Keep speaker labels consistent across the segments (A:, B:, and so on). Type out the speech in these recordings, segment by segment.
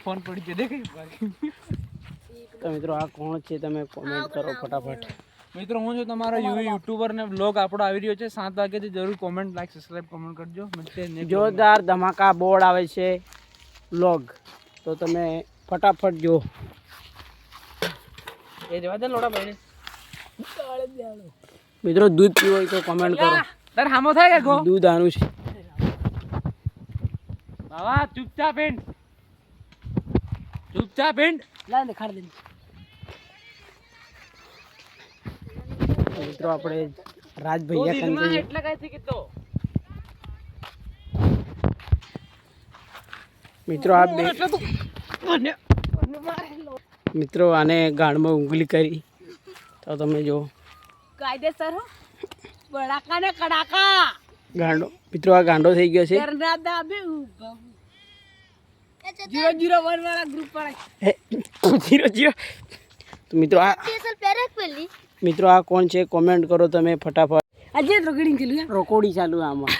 A: phone પડી ગયો દેખ તો મિત્રો આ કોણ છે તમે કોમેન્ટ કરો ફટાફટ મિત્રો હું છું તમારો યુટ્યુબર ને બ્લોગ આપણો આવી રહ્યો છે 7 વાગ્યાથી જરૂર કોમેન્ટ લાઈક સબસ્ક્રાઇબ કમેન્ટ કરજો જોરદાર ધમાકા બોર્ડ આવે છે બ્લોગ તો તમે ફટાફટ જો એ જવા દે લોડા ભાઈને મિત્રો દૂધ પીવો હોય તો કમેન્ટ કરો તાર હામો થાય કે દૂધ આનું છે બાવા ચૂપચાપ એન્ડ લા ને ખાડ દે મિત્રો આપણે રાજ ભૈયા કંઈ એટલે કઈ થી કીધો મિત્રો આ બે મિત્રો આને ગાળમાં ઉંગલી કરી તો તમે જો
B: કાયદેસર હો બડાકા ને કડાકા
A: ગાંડો મિત્રો આ ગાંડો થઈ ગયો છે
B: 001 વાળા ગ્રુપ પર
A: 00 તો મિત્રો આ કોણ છે કોમેન્ટ કરો તમે ફટાફટ
B: આજે રોકડી ચાલુ
A: રોકોડી ચાલુ આમાં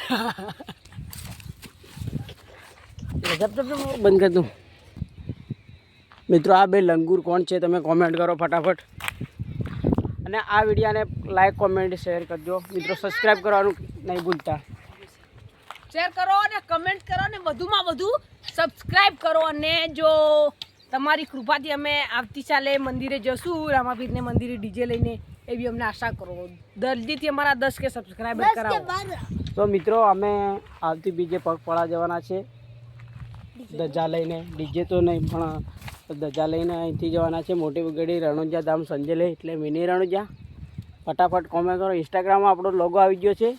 A: બંધ કર દઉં મિત્રો આ બે લંગૂર કોણ છે તમે કોમેન્ટ કરો ફટાફટ અને આ વિડીયોને લાઈક કોમેન્ટ શેર કરજો મિત્રો સબસ્ક્રાઈબ કરવાનું નહીં ભૂલતા
B: શેર કરો અને કમેન્ટ કરો અને વધુમાં વધુ સબસ્ક્રાઇબ કરો અને જો તમારી કૃપાથી અમે આવતીકાલે મંદિરે જશું રામાપીરને મંદિરે ડીજે લઈને એવી અમને આશા કરો જલ્દીથી અમારા 10 કે સબસ્ક્રાઇબર કરાવો
A: તો મિત્રો અમે આવતી બીજે પગપાળા જવાના છે ધજા લઈને ડીજે તો નહીં પણ ધજા લઈને અહીંથી જવાના છે મોટી બગડી રણુજા ધામ સંજેલે એટલે મિની રણુજા ફટાફટ કોમેન્ટ કરો ઇન્સ્ટાગ્રામમાં આપણો લોગો આવી ગયો છે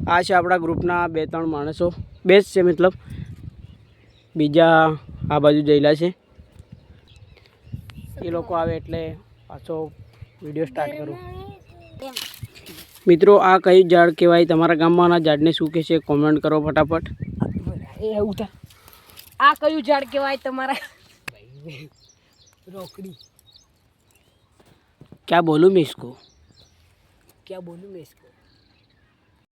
A: આ છે આપણા ગ્રુપના 2-3 માણસો બેસ્ટ છે મતલબ બીજા આ બાજુ જઈલા છે એ લોકો આવે એટલે પાછો વિડીયો સ્ટાર્ટ કરું મિત્રો આ કયું ઝાડ કહેવાય તમારા ગામમાંના ઝાડને શું કહે છે કોમેન્ટ કરો ફટાફટ
B: આ કયું ઝાડ કહેવાય તમારા
A: क्या बोलूँ मैं इसको
B: क्या बोलूँ मैं इसको